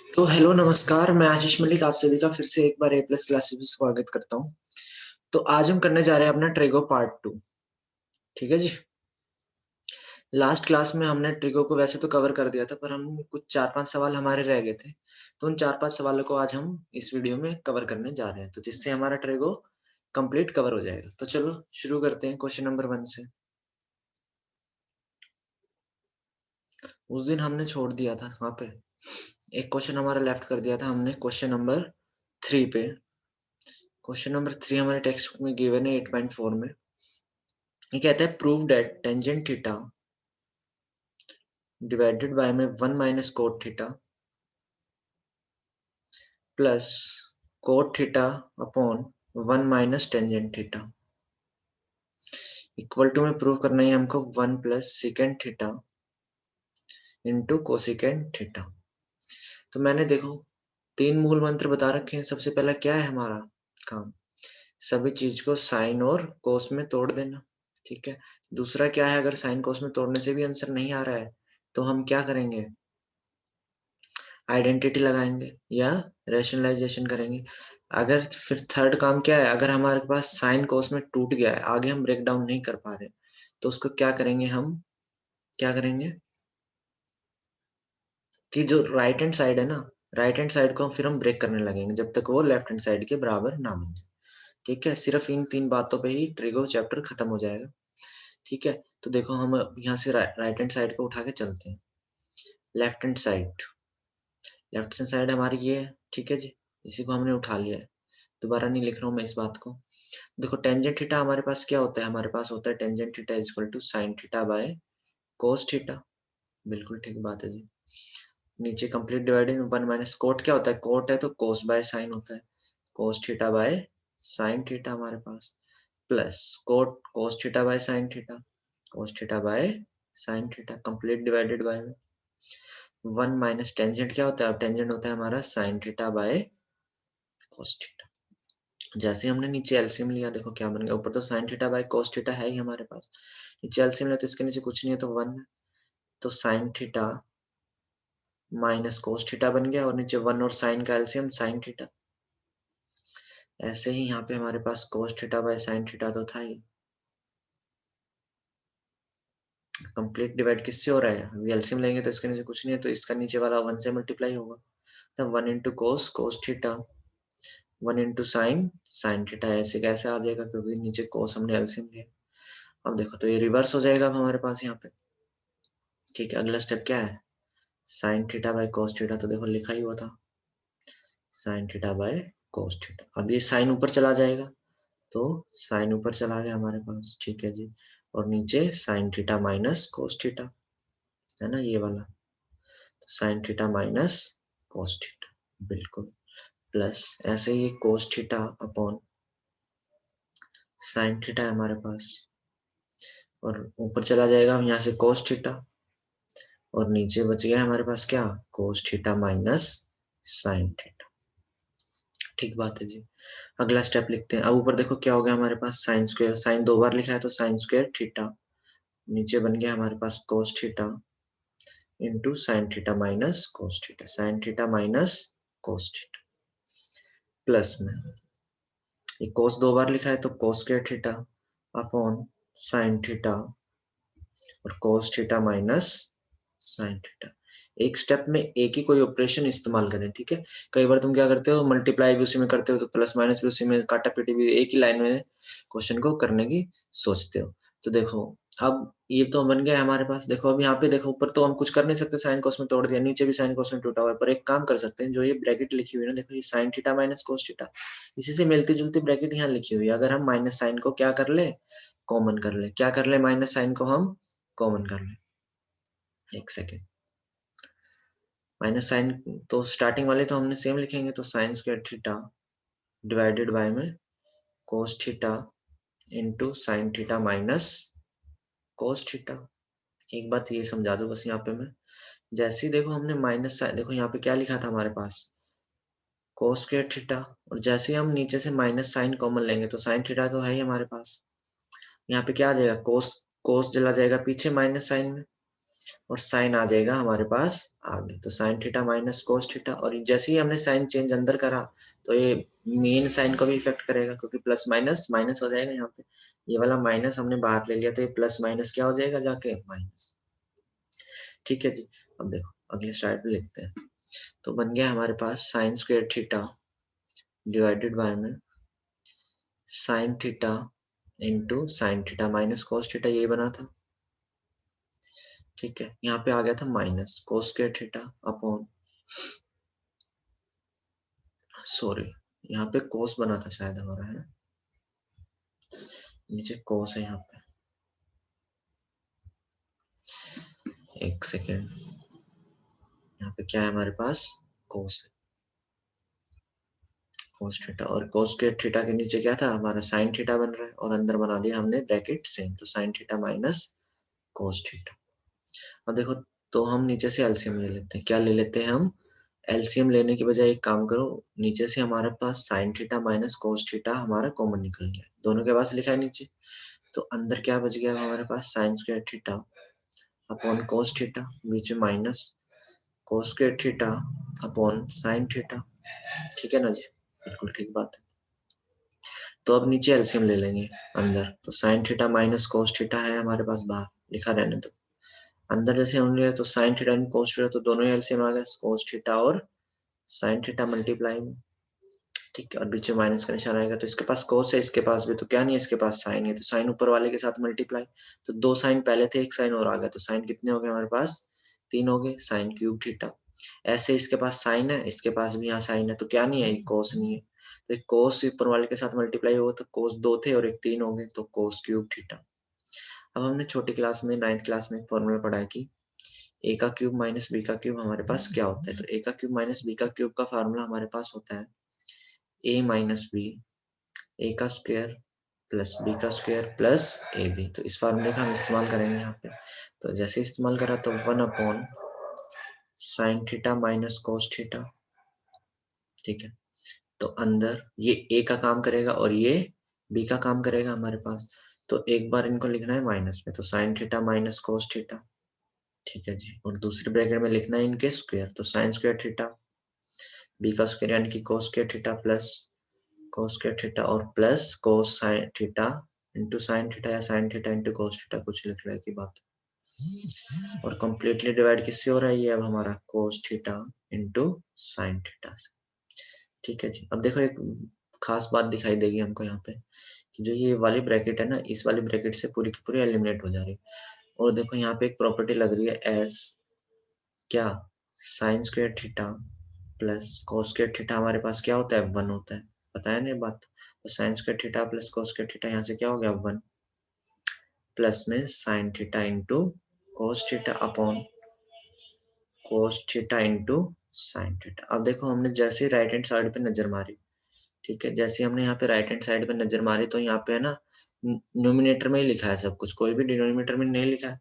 तो हेलो नमस्कार, मैं आशीष मलिक आप सभी का फिर से एक बार ए प्लस क्लासेस में स्वागत करता हूँ। तो आज हम करने जा रहे हैं अपना ट्रिगो पार्ट 2। ठीक है जी। लास्ट क्लास में हमने ट्रिगो को वैसे तो कवर कर दिया था, पर हम कुछ 4-5 सवाल हमारे रह गए थे। तो उन 4-5 सवालों को आज हम इस वीडियो में कवर करने जा रहे हैं, तो जिससे हमारा ट्रिगो कंप्लीट कवर हो जाएगा। तो चलो शुरू करते हैं क्वेश्चन नंबर 1 से। उस दिन हमने छोड़ दिया था वहां पे एक क्वेश्चन हमारा लेफ्ट कर दिया था हमने क्वेश्चन नंबर 3 पे। क्वेश्चन नंबर 3 हमारे टेक्स्ट बुक में गिवन है 8.4 में। ये कहता है prove that tangent theta divided by में 1 minus cot theta plus cot theta upon 1 minus tangent theta equal to में प्रूव करना है हमको 1 plus secant theta into cosecant theta. तो मैंने देखो 3 मूल मंत्र बता रखे हैं। सबसे पहला क्या है हमारा काम, सभी चीज को साइन और कोस में तोड़ देना। ठीक है। दूसरा क्या है, अगर साइन कोस में तोड़ने से भी आंसर नहीं आ रहा है तो हम क्या करेंगे, आइडेंटिटी लगाएंगे या रेशनलाइजेशन करेंगे। अगर फिर थर्ड काम क्या है, अगर हमारे पास साइन कोस में टूट गया है, आगे हम ब्रेक डाउन नहीं कर पा रहे, तो उसको क्या करेंगे, हम क्या करेंगे कि जो राइट हैंड साइड है ना, राइट हैंड साइड को फिर हम ब्रेक करने लगेंगे जब तक वो लेफ्ट हैंड साइड के बराबर ना बन जाए। ठीक है। सिर्फ इन 3 बातों पे ही ट्रिगो चैप्टर खत्म हो जाएगा। ठीक है। तो देखो हम यहाँ से राइट हैंड साइड को उठा के चलते हैं। Left hand side, left hand side हमारी ये है। ठीक है जी। इसी को हमने उठा लिया है, दोबारा नहीं लिख रहा हूँ मैं इस बात को। देखो टेंजेंट थीटा हमारे पास क्या होता है, हमारे पास होता है tangent theta is equal to sine theta by cos theta. बिल्कुल ठीक बात है जी। नीचे कंप्लीट डिवाइडेड 1 माइनस कोट क्या होता है, कोट है तो कोस बाय साइन होता है, cos theta by sine theta हमारे पास, plus cot cos theta by sine theta, cos theta by sine theta complete divided by 1 minus tangent क्या होता है, अब टेंजेंट होता है हमारा sine theta by cos theta. जैसे हमने नीचे एलसीएम लिया, देखो क्या बन गया, ऊपर तो sine theta by cos theta है ही हमारे पास, नीचे एलसीएम लिया तो इसके नीचे कुछ नहीं है तो 1 है, तो sine theta minus cos theta बन गया और नीचे 1 और साइन का एलसीएम साइन थीटा। ऐसे ही यहाँ पे हमारे पास cos theta by sine theta तो था ही, कंप्लीट डिवाइड किससे हो रहा है, अभी एलसीएम लेंगे तो इसके नीचे कुछ नहीं है तो इसका नीचे वाला 1 से मल्टीप्लाई होगा, तो 1 into cos cos theta, 1 into sine sine theta. ऐसे कैसे आ जाएगा, क्योंकि नीचे कोस हमने एलसीएम लिया। अब देखो तो ये रिवर्स हो जाएगा अब हमारे पास यहाँ पे। ठीक है। अगला स्टेप क्या है, sign theta by cos theta, तो देखो लिखा ही हुआ था sign theta by cos theta. अब ये साइन ऊपर चला जाएगा तो साइन ऊपर चला गया हमारे पास। ठीक है जी। और नीचे sine theta minus cos theta है ना, ये वाला, तो sine theta minus cos theta बिल्कुल, प्लस ऐसे ही cos theta upon sine theta है हमारे पास, और ऊपर चला जाएगा हम यहाँ से कोस थीटा, और नीचे बच गया हमारे पास क्या, कोस थीटा माइनस साइन थीटा। ठीक बात है जी। अगला स्टेप लिखते हैं। अब ऊपर देखो क्या हो गया हमारे पास, साइन स्क्वायर, साइन 2 बार लिखा है तो साइन स्क्वायर थीटा, नीचे बन गया हमारे पास cos theta into sine theta minus cos theta, sine theta minus cos theta, plus में ये कोस 2 बार लिखा है तो cos square theta upon sine theta और cos theta minus sine theta. एक स्टेप में एक ही कोई ऑपरेशन इस्तेमाल करें। ठीक है। कई बार तुम क्या करते हो, मल्टीप्लाई भी उसी में करते हो तो प्लस माइनस भी उसी में, काटा पीटी भी एक ही लाइन में क्वेश्चन को करने की सोचते हो। तो देखो अब ये तो बन गया हमारे पास। देखो अब यहाँ पे देखो, ऊपर तो हम कुछ कर नहीं सकते, साइन कोस में तोड़ दिया, नीचे भी साइन कोस में टूटा हुआ है, पर एक काम कर सकते हैं, जो ये ब्रैकेट लिखी हुई है ना, देखो ये sign theta minus cos theta, इसी से मिलती जुलती ब्रैकेट यहाँ लिखी हुई है। अगर हम माइनस साइन को क्या कर ले, कॉमन कर ले, क्या कर ले, माइनस साइन को हम कॉमन कर ले। एक सेकेंड, माइनस साइन तो स्टार्टिंग वाले तो हमने सेम लिखेंगे, तो sine square theta divided by में cos theta into sine theta minus cos theta. एक बात ये समझा दो बस यहाँ पे मैं, जैसे ही देखो हमने माइनस साइन, देखो यहाँ पे क्या लिखा था हमारे पास, कोस स्क्वायर थीटा, और जैसे ही हम नीचे से माइनस साइन कॉमन लेंगे तो साइन थीटा तो है ही हमारे पास, यहाँ पे क्या आ जाएगा, कोस, कोस चला जाएगा पीछे माइनस साइन में, और साइन आ जाएगा हमारे पास आगे। तो sine theta minus cos theta, और जैसे ही हमने साइन चेंज अंदर करा तो ये मेन साइन को भी इफेक्ट करेगा, क्योंकि प्लस माइनस माइनस हो जाएगा। यहाँ पे ये वाला माइनस हमने बाहर ले लिया तो ये प्लस माइनस क्या हो जाएगा जाके माइनस। ठीक है जी। अब देखो अगले स्लाइड पे लिखते हैं। तो बन गया हमारे पास sine square theta divided by में sine theta into sine theta minus cos theta, यही बना था। ठीक है, यहाँ पे आ गया था minus cos square theta upon, sorry यहाँ पे कोस बना था शायद हमारा, है नीचे कोस है यहाँ पे, एक सेकेंड। यहाँ पे क्या है हमारे पास, कोस है, कोस थीटा, और कोस स्क्वायर थीटा के नीचे क्या था हमारा साइन थीटा बन रहा है, और अंदर बना दिया हमने ब्रैकेट सेम, तो sine theta minus cos theta. अब देखो, तो हम नीचे से एलसीएम ले लेते हैं। क्या ले लेते हैं हम, एलसीएम लेने की बजाय एक काम करो, नीचे से हमारे पास sine theta minus cos theta हमारा कॉमन निकल गया, दोनों के पास लिखा है नीचे। तो अंदर क्या बच गया हमारे पास, sine square theta upon cos theta, बीच में minus cos square theta upon sine theta. ठीक है ना जी, बिल्कुल ठीक बात है। तो अब नीचे एलसीएम ले लेंगे अंदर, तो sine theta minus cos theta है हमारे पास, बाहर लिखा रहने दो। अंदर जैसे हम लिया तो sine theta and cos theta, तो दोनों ही एलसीएम आ गया, कोस थीटा और साइन थीटा मल्टीप्लाई में। ठीक है, और बीच में माइनस का निशान आएगा, तो इसके पास कोस है, इसके पास भी तो क्या नहीं है, इसके पास साइन है, तो साइन ऊपर वाले के साथ मल्टीप्लाई। तो दो साइन पहले थे, एक साइन और आ गया, तो साइन कितने हो गए हमारे पास, 3 हो गए, साइन क्यूब थीटा। ऐसे इसके पास साइन है, इसके पास भी यहाँ साइन है, तो क्या नहीं है, कोस नहीं है, तो एक कोस ऊपर वाले के साथ मल्टीप्लाई होगा, तो कोस 2 थे और एक 3 हो गए, तो कोस क्यूब थीटा। अब हमने छोटी क्लास में 9th क्लास में एक फॉर्मूला पढ़ा है कि ए का क्यूब माइनस बी का क्यूब हमारे पास क्या होता है। तो ए का क्यूब माइनस बी का क्यूब का फार्मूला हमारे पास होता है ए माइनस बी, ए का स्क्वायर प्लस बी का स्क्वायर प्लस ए बी। तो इस फार्मूले का हम इस्तेमाल करेंगे यहाँ पे। तो जैसे इस्तेमाल करा तो 1 upon sine theta minus cos theta. ठीक है, तो अंदर ये ए का काम करेगा और ये बी का काम करेगा हमारे पास, तो एक बार इनको लिखना है माइनस में, तो sine theta minus cos theta. ठीक है जी, और दूसरे ब्रैकेट में लिखना है इनके स्क्वायर, तो साइन स्क्वायर थीटा बी का स्क्वायर यानी कि cos square theta plus cos square theta, और plus cos sine theta into sine theta या sine theta into cos theta, कुछ लिख रहा है की बात। और कंप्लीटली डिवाइड किससे हो रहा है ये, अब हमारा कोस थीटा इंटू साइन थीटा से। ठीक है जी, अब देखो एक खास बात दिखाई देगी हमको यहाँ पे कि जो ये वाली ब्रैकेट है ना, इस वाली ब्रैकेट से पूरी की पूरी एलिमिनेट हो जा रही है। और देखो यहाँ पे एक प्रॉपर्टी लग रही है एस क्या, sign square theta plus cos square theta हमारे पास क्या होता है, 1 होता है, पता है ना ये बात। तो sine square theta plus cos square theta यहाँ से क्या हो गया 1, प्लस में sine theta into cos theta upon cos theta into sine theta. अब देखो हमने जैसे राइट हैंड साइड पे नजर मारी, ठीक है, जैसे हमने यहाँ पे राइट हैंड साइड पे नजर मारी तो यहाँ पे है ना न्यूमिनेटर में ही लिखा है सब कुछ, कोई भी डिनोमिनेटर में नहीं लिखा है।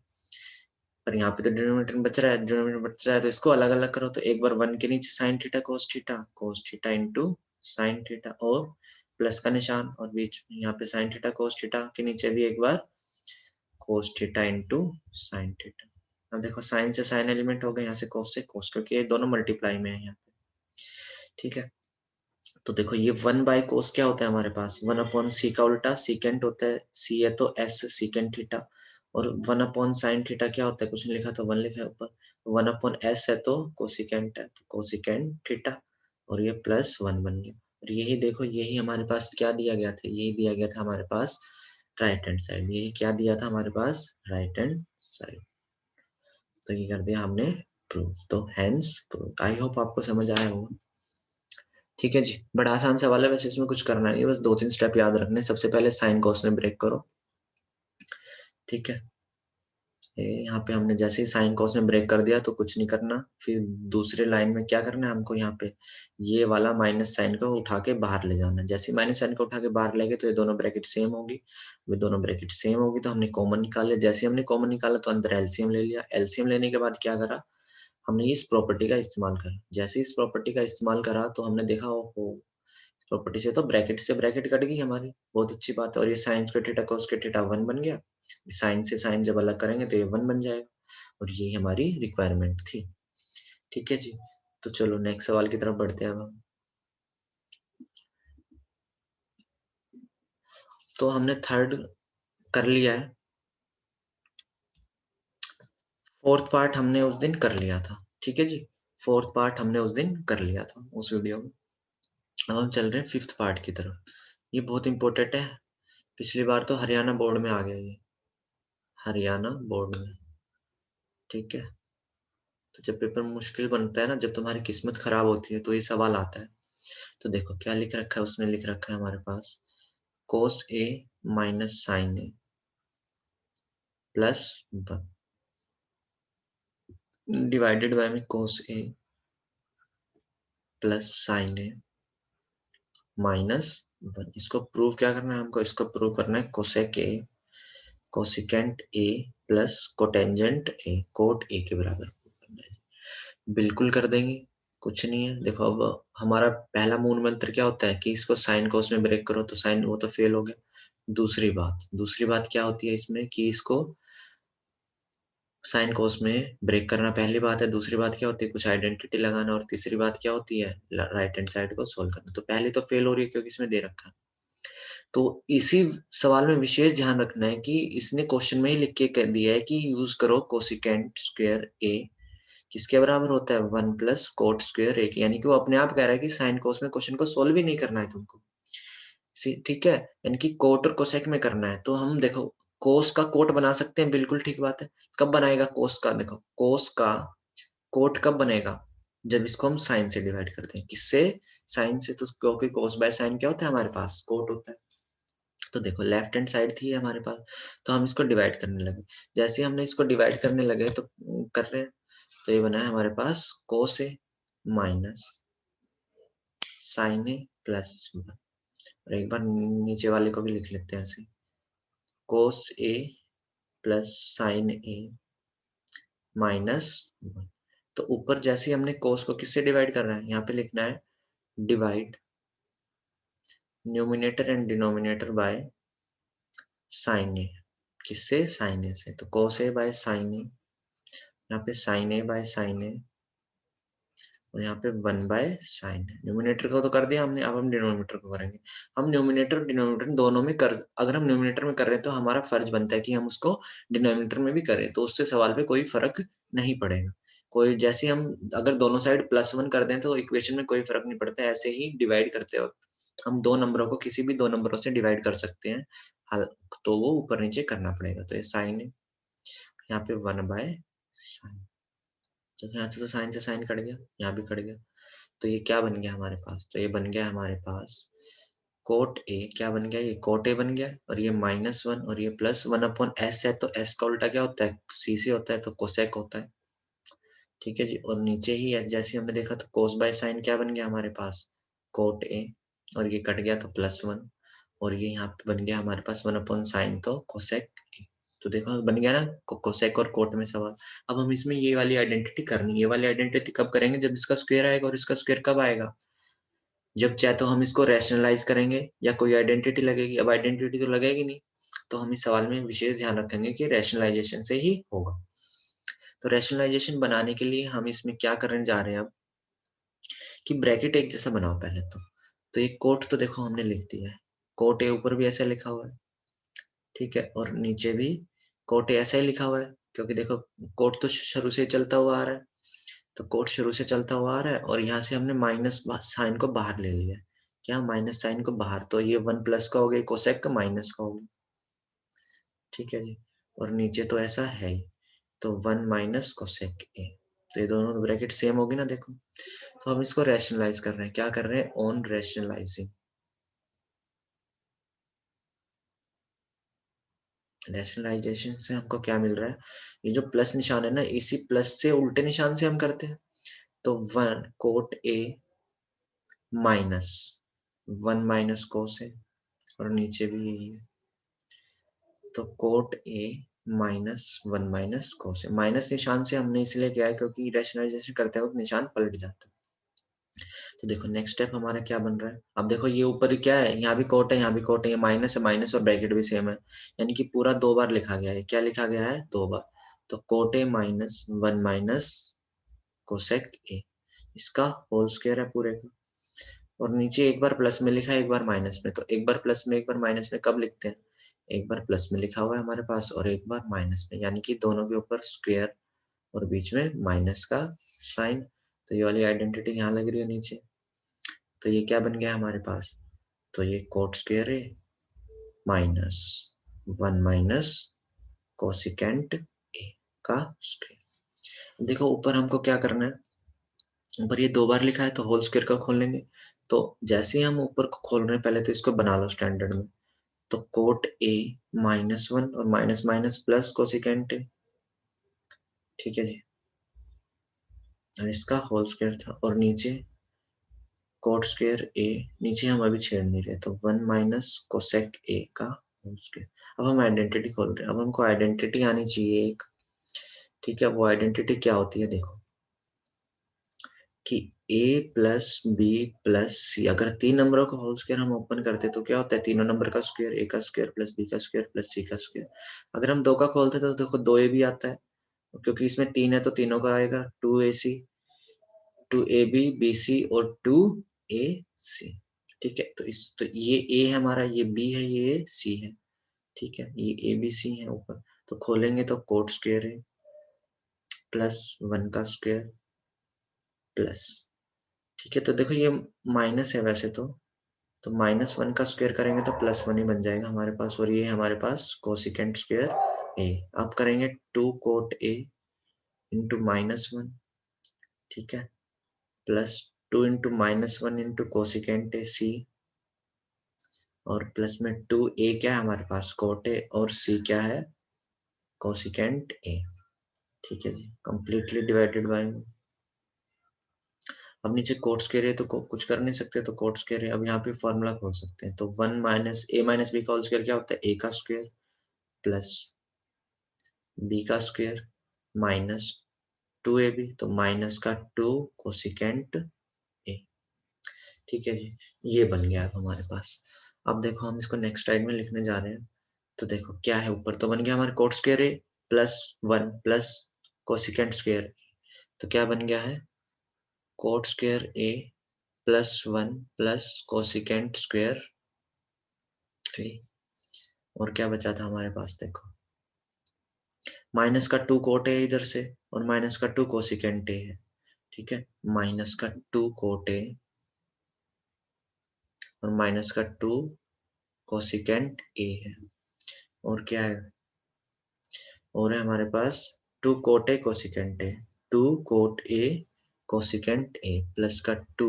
पर यहाँ पे तो डिनोमिनेटर में बच रहा है, डिनोमिनेटर बच रहा है, तो इसको अलग अलग करो। तो एक बार 1 के नीचे sine theta cos theta into sine theta और प्लस का निशान, और बीच में यहाँ पे साइन थीटा कोस थीटा के नीचे भी एक बार cos theta into sine theta. अब देखो साइन से साइन एलिमेंट हो गए, यहाँ से कोस, क्योंकि ये दोनों मल्टीप्लाई में है यहाँ पे। ठीक है, तो देखो ये 1 बाय कोस क्या होता है हमारे पास, 1 अपॉन सी का उल्टा सीकेंट होता है, सी है तो एस सीकेंट थीटा, और 1 अपॉन साइन थीटा क्या होता है, कुछ नहीं लिखा था 1 लिखा है ऊपर, 1 अपॉन एस है तो कोसिकेंट है, तो कोसिकेंट थीटा, और ये प्लस 1 बन गया। और यही देखो यही हमारे पास क्या दिया गया था, यही दिया गया था हमारे पास राइट हैंड साइड, यही क्या दिया था हमारे पास राइट हैंड साइड। तो ये कर दिया हमने प्रूफ, तो हेंस प्रूफ। आई होप आपको समझ आया होगा। ठीक है जी, बड़ा आसान सवाल है वैसे, इसमें कुछ करना नहीं है, बस 2-3 स्टेप याद रखने। सबसे पहले साइन कॉस में ब्रेक करो। ठीक है, यहाँ पे हमने जैसे ही साइन कॉस में ब्रेक कर दिया तो कुछ नहीं करना, फिर दूसरे लाइन में क्या करना है हमको, यहाँ पे ये वाला माइनस साइन को उठा के बाहर ले जाना है। जैसे माइनस साइन को उठा के बाहर ले गए तो ये दोनों ब्रैकेट सेम होगी, वे दोनों ब्रैकेट सेम होगी तो हमने कॉमन निकाल लिया। जैसे हमने कॉमन निकाला तो अंदर एलसीएम ले लिया, एलसीएम लेने के बाद क्या करा हमने, इस प्रॉपर्टी का इस्तेमाल करा। जैसे इस प्रॉपर्टी का इस्तेमाल करा तो हमने देखा वो प्रॉपर्टी से तो ब्रैकेट से ब्रैकेट कट गई हमारी, बहुत अच्छी बात है। और ये sign square theta cos square theta 1 बन गया, साइन से साइन जब अलग करेंगे तो ये 1 बन जाएगा। और ये हमारी रिक्वायरमेंट थी। ठीक है जी, तो चलो नेक्स्ट सवाल की तरफ बढ़ते हैं अब हम। तो हमने थर्ड कर लिया है, फोर्थ पार्ट हमने उस दिन कर लिया था। ठीक है जी, फोर्थ पार्ट हमने उस दिन कर लिया था उस वीडियो में। अब हम चल रहे हैं फिफ्थ पार्ट की तरफ। ये बहुत इंपॉर्टेंट है, पिछली बार तो हरियाणा बोर्ड में आ गया ये, हरियाणा बोर्ड में। ठीक है, तो जब पेपर मुश्किल बनता है ना, जब तुम्हारी किस्मत खराब होती है तो ये सवाल आता है। तो देखो क्या लिख रखा है, उसने लिख रखा है हमारे पास cos a minus sine A plus divided by में cos a plus sine A minus 1। इसको प्रूव क्या करना है हमको, इसको प्रूव करना है cosec A cosecant A plus cotangent A coat A के बराबर करना है। बिल्कुल कर देंगे, कुछ नहीं है। देखो अब हमारा पहला मूल मंत्र क्या होता है कि इसको साइन कोस में ब्रेक करो, तो साइन वो तो फेल हो गया। दूसरी बात क्या होती है इसमें कि इसको साइन कोस में ब्रेक करना पहली बात है। दूसरी बात क्या होती है, कुछ आइडेंटिटी लगाना। और तीसरी बात क्या होती है, राइट हैंड साइड को सोल्व करना। तो पहली तो फेल हो रही है क्योंकि इसमें दे रखा है। तो इसी सवाल में विशेष ध्यान रखना है कि इसने क्वेश्चन में ही लिख के कह दिया है कि यूज करो कोसिकेंट स्क्वायर ए किसके बराबर होता है 1 प्लस कोट स्क्वायर ए, यानी कि वो अपने आप कह रहा है कि साइन कोस में क्वेश्चन को सोल्व ही नहीं करना है तुमको। ठीक है, यानी कि कोट और कोसेक में करना है। तो हम देखो कोस का कोट बना सकते हैं, बिल्कुल ठीक बात है। कब बनाएगा कोस का, देखो कोस का कोट कब बनेगा, जब इसको हम साइन से डिवाइड करते हैं। किससे, साइन से। तो क्योंकि कोस बाय साइन क्या होता है हमारे पास, कोट होता है। तो देखो लेफ्ट हैंड साइड थी हमारे पास, तो हम इसको डिवाइड करने लगे। जैसे हमने इसको डिवाइड करने लगे तो कर रहे हैं, तो ये बना है हमारे पास कोस A minus sine A plus 1। और एक बार नीचे वाले को भी लिख लेते हैं ऐसे, कोस A plus sine A minus 1। तो ऊपर जैसे ही हमने कोस को किससे डिवाइड करना है, यहाँ पे लिखना है divide numerator and denominator by sine A. किससे, साइन ए से। तो कोस ए बाय साइन ए, यहाँ पे साइन ए बाय साइन ए और यहाँ पे 1 बाय साइन ए। न्यूमिनेटर को तो कर दिया हमने, अब हम डिनोमिनेटर को करेंगे। हम न्यूमिनेटर डिनोमिनेटर दोनों में कर, अगर हम न्यूमिनेटर में कर रहे हैं तो हमारा फर्ज बनता है कि हम उसको डिनोमिनेटर में भी करें, तो उससे सवाल पे कोई फर्क नहीं पड़ेगा। कोई जैसे हम अगर दोनों साइड +1 कर दें तो इक्वेशन में कोई फर्क नहीं पड़ता। ऐसे ही डिवाइड करते वक्त हम दो नंबरों को किसी भी दो नंबरों से डिवाइड कर सकते हैं, तो वो ऊपर नीचे करना पड़ेगा। तो ये साइन है, यहाँ पे 1 बाय साइन। तो यहाँ से तो साइन से साइन कट गया, यहाँ भी कट गया। तो ये क्या बन गया हमारे पास, तो ये बन गया हमारे पास कोट ए। क्या बन गया, ये कोट ए बन गया। और ये -1 और ये +1/s है, तो s का उल्टा क्या होता है, c से होता है, तो कोसेक होता है। ठीक है जी, और नीचे ही जैसे हमने देखा तो कोस बाय साइन क्या बन गया हमारे पास, कोट ए। और ये कट गया तो +1 और ये यहाँ पे बन गया हमारे पास 1/sin, तो कोसेक ए। तो देखो बन गया ना कोसेक और कोट में सवाल। अब हम इसमें ये वाली आइडेंटिटी करनी, ये वाली आइडेंटिटी कब करेंगे, जब इसका स्क्वायर आएगा। और इसका स्क्वायर कब आएगा, जब चाहे तो हम इसको रैशनलाइज करेंगे या कोई आइडेंटिटी लगेगी। अब आइडेंटिटी तो लगेगी नहीं, तो हम इस सवाल में विशेष ध्यान रखेंगे कि रैशनलाइजेशन से ही होगा। तो रैशनलाइजेशन बनाने के लिए हम इसमें क्या करने जा रहे हैं अब, कि ब्रैकेट एक जैसा बनाओ पहले तो ये कोट तो देखो हमने लिख दिया है, कोट ए ऊपर भी ऐसा लिखा हुआ है। ठीक है, और नीचे भी कोट ए ऐसा ही लिखा हुआ है, क्योंकि देखो कोट तो शुरू से ही चलता हुआ आ रहा है। तो कोट शुरू से चलता हुआ आ रहा है और यहाँ से हमने माइनस साइन को बाहर ले लिया है। क्या, माइनस साइन को बाहर, तो ये 1 प्लस का हो गया, कोसेक का माइनस का हो गया। ठीक है जी, और नीचे तो ऐसा है ही, तो 1 माइनस कोसेक ए। तो ये दोनों ब्रैकेट सेम होगी ना, देखो। तो हम इसको रैशनलाइज कर रहे हैं, क्या कर रहे हैं, ऑन रैशनलाइजिंग। रैशनलाइजेशन से हमको क्या मिल रहा है, ये जो प्लस निशान है ना, इसी प्लस से उल्टे निशान से हम करते हैं। तो 1 cot A minus 1 minus cos A, और नीचे भी यही है। तो cot A -1 minus cos A. Minus निशान से हमने इसलिए किया है क्योंकि रैशनलाइजेशन करते वक्त निशान पलट जाता है। तो देखो नेक्स्ट स्टेप हमारा क्या बन रहा है। अब देखो ये ऊपर क्या है, यहाँ भी कोट है, यहाँ भी कोट है, ये माइनस है माइनस, और ब्रैकेट भी सेम है, यानी कि पूरा 2 बार लिखा गया है। क्या लिखा गया है, 2 बार। तो cot A minus 1 minus cosec ए, इसका होल स्क्वायर है पूरे का। और नीचे एक बार प्लस में लिखा है, एक बार माइनस में, तो एक बार प्लस में एक बार माइनस में कब लिखते हैं? एक बार प्लस में लिखा हुआ है हमारे पास और एक बार माइनस में, यानी कि दोनों के ऊपर स्क्वायर और बीच में माइनस का साइन। तो ये वाली आइडेंटिटी यहाँ लग रही है नीचे। तो ये क्या बन गया हमारे पास? तो ये कोट स्क्वायर है माइनस 1 माइनस कोसिकेंट ए का स्क्वायर। देखो ऊपर हमको क्या करना है, ऊपर ये 2 बार लिखा है तो होल स्क्वायर का खोल लेंगे। तो जैसे ही हम ऊपर को खोल रहे हैं, पहले तो इसको बना लो स्टैंडर्ड में। तो कोट ए माइनस 1 और माइनस माइनस प्लस कोसिकेंट ए, ठीक है जी, और इसका होल स्क्वायर था। और नीचे कोट स्क्वायर ए, नीचे हम अभी छेड़ नहीं रहे, तो 1 माइनस कोसेक ए का होल स्क्वायर। अब हम आइडेंटिटी खोल रहे हैं, अब हमको आइडेंटिटी आनी चाहिए एक, ठीक है। वो आइडेंटिटी क्या होती है देखो, कि a प्लस बी प्लस सी, अगर 3 नंबरों का होल स्क्वायर हम ओपन करते तो क्या होता है? तीनों नंबर का स्क्वायर, a का स्क्वायर प्लस b का स्क्वायर प्लस c का स्क्वायर। अगर हम 2 का खोलते तो देखो 2a भी आता है, क्योंकि इसमें 3 है तो तीनों का आएगा 2ac, 2ab bc और 2ac, ठीक है। तो ये a है हमारा, ये b है, ये c है, ठीक है। ये a b c है ऊपर, तो खोलेंगे तो कोट स्क्वायर है प्लस 1 का स्क्वायर प्लस, ठीक है। तो देखो ये माइनस है वैसे तो माइनस 1 का स्क्वायर करेंगे तो प्लस 1 ही बन जाएगा हमारे पास। और ये हमारे पास कोसिकेंट स्क्वायर ए। अब करेंगे 2 कोट ए इंटू माइनस 1, ठीक है, plus 2 into minus 1 into cosecant A C, और प्लस में 2a क्या है हमारे पास? कोट ए, और c क्या है? कोसिकेंट ए, ठीक है जी, कंप्लीटली डिवाइडेड बाय। अब नीचे कोट स्क्वायर है तो कुछ कर नहीं सकते, तो कोट स्क्वायर है। अब यहाँ पे फॉर्मूला खोल सकते हैं, तो 1 माइनस ए माइनस बी का होल स्क्वायर क्या होता है? a का स्क्वायर प्लस b का स्क्वायर माइनस 2ab, तो माइनस का 2 कोसिकेंट ए, ठीक है जी। ये बन गया अब हमारे पास। अब देखो हम इसको नेक्स्ट स्लाइड में लिखने जा रहे हैं। तो देखो क्या है, ऊपर तो बन गया हमारे coat square A plus 1 plus cosecant square, तो क्या बन गया है? Coat square A plus 1 plus cosecant square ए। और क्या बचा था हमारे पास? देखो माइनस का 2 कोट है इधर से, और माइनस का 2 कोसिकेंट ए है, ठीक है। माइनस का 2 कोट ए और माइनस का 2 कोसिकेंट ए है। और क्या है? और है हमारे पास 2 cot A cosecant A, 2 cot A cosecant A plus का 2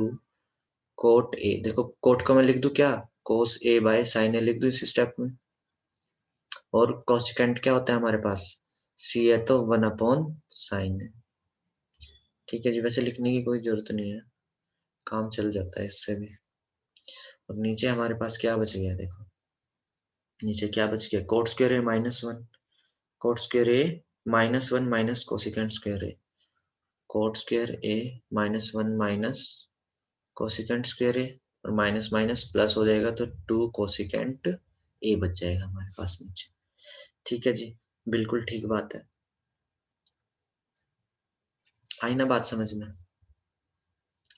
कोट ए। देखो कोट को मैं लिख दूं क्या? कोस ए बाय साइन ए लिख दूं इस स्टेप में। और कोसिकेंट क्या होता है हमारे पास? सी है तो 1 अपॉन साइन है, ठीक है जी। वैसे लिखने की कोई जरूरत नहीं है, काम चल जाता है इससे भी। और नीचे हमारे पास क्या बच गया? देखो नीचे क्या बच गया? कोट स्क्वायर ए माइनस 1, कोट स्क्वायर ए माइनस 1 माइनस कोसिकेंट स्क्वायर ए, कोट स्क्वायर ए माइनस 1 माइनस कोसिकेंट स्क्वायर ए, और माइनस माइनस प्लस हो जाएगा तो 2 कोसिकेंट ए बच जाएगा हमारे पास नीचे, ठीक है जी। बिल्कुल ठीक बात है, आई ना बात समझ में?